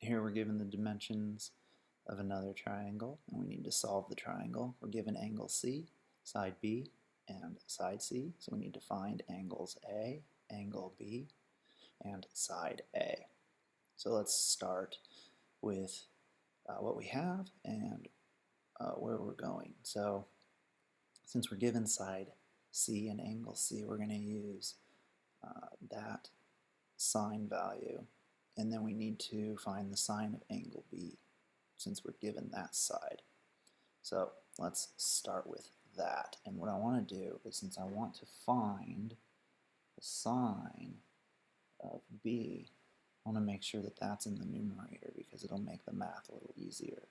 Here we're given the dimensions of another triangle, and we need to solve the triangle. We're given angle C, side B, and side C, so we need to find angles A, angle B, and side A. So let's start with what we have and where we're going. So since we're given side C and angle C, we're going to use that sine value, and then we need to find the sine of angle B since we're given that side. So let's start with that. And what I want to do is, since I want to find the sine of B, I want to make sure that that's in the numerator because it'll make the math a little easier.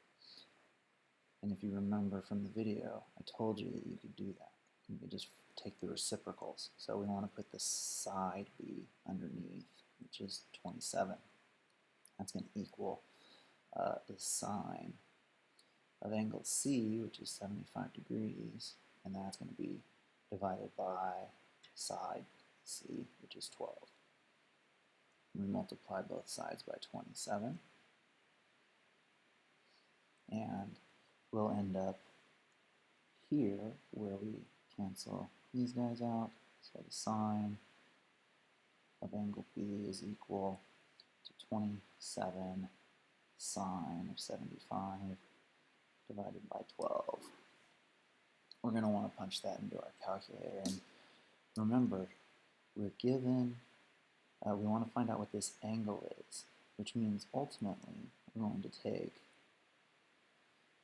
And if you remember from the video, I told you that you could do that. You could just take the reciprocals. So we want to put the side B underneath, which is 27. That's going to equal the sine of angle C, which is 75 degrees, and that's going to be divided by side C, which is 12. We multiply both sides by 27, and we'll end up here where we cancel these guys out. So the sine of angle B is equal to 27 sine of 75 divided by 12. We're going to want to punch that into our calculator. And remember, we're given, we want to find out what this angle is, which means ultimately we're going to take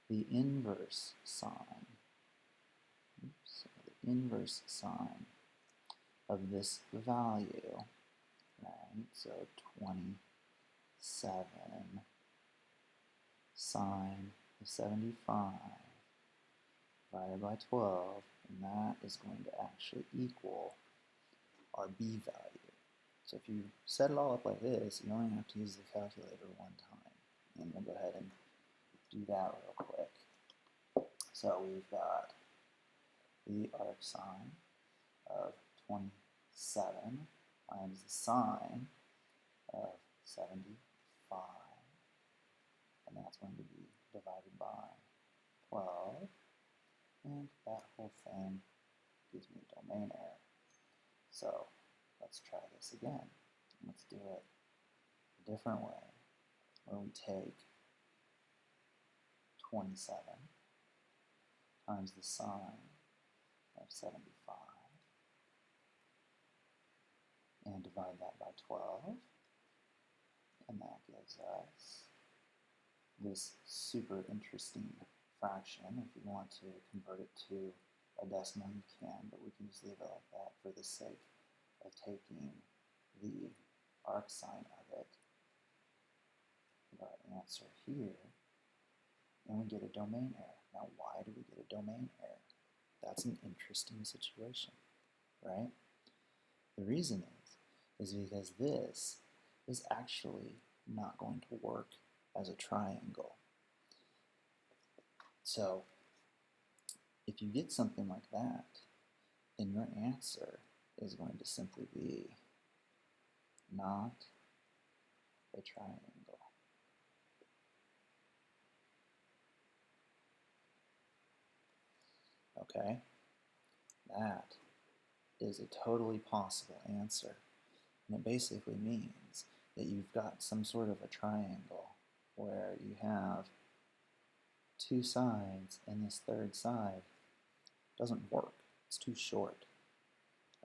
the inverse sine, the inverse sine of this value, right? So 27 sine of 75 divided by 12, and that is going to actually equal our B value. So if you set it all up like this, you only have to use the calculator one time. And we'll go ahead and do that real quick. So we've got the arc sine of 27 times the sine of 75, and that's going to be divided by 12, and that whole thing gives me a domain error. So let's try this again. Let's do it a different way, where we take 27 times the sine of 75 and divide that by 12, and that gives us this super interesting fraction. If you want to convert it to a decimal, you can, but we can just leave it like that for the sake of taking the arc sine of it, our answer here, and we get a domain error. Now, why do we get a domain error? That's an interesting situation, right? The reason is because this is actually not going to work as a triangle. So if you get something like that, then your answer is going to simply be not a triangle. Okay? That is a totally possible answer. And it basically means that you've got some sort of a triangle where you have two sides and this third side doesn't work. It's too short.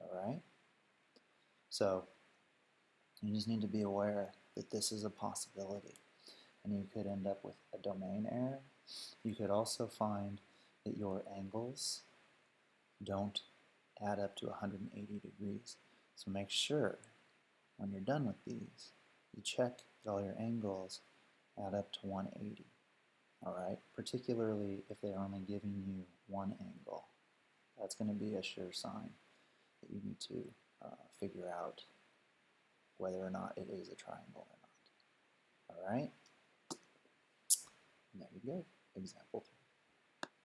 Alright? So you just need to be aware that this is a possibility. And you could end up with a domain error. You could also find that your angles don't add up to 180 degrees. So make sure when you're done with these, you check that all your angles add up to 180. Alright? Particularly if they're only giving you one angle. That's going to be a sure sign that you need to figure out whether or not it is a triangle or not. Alright? And there you go. Example 3.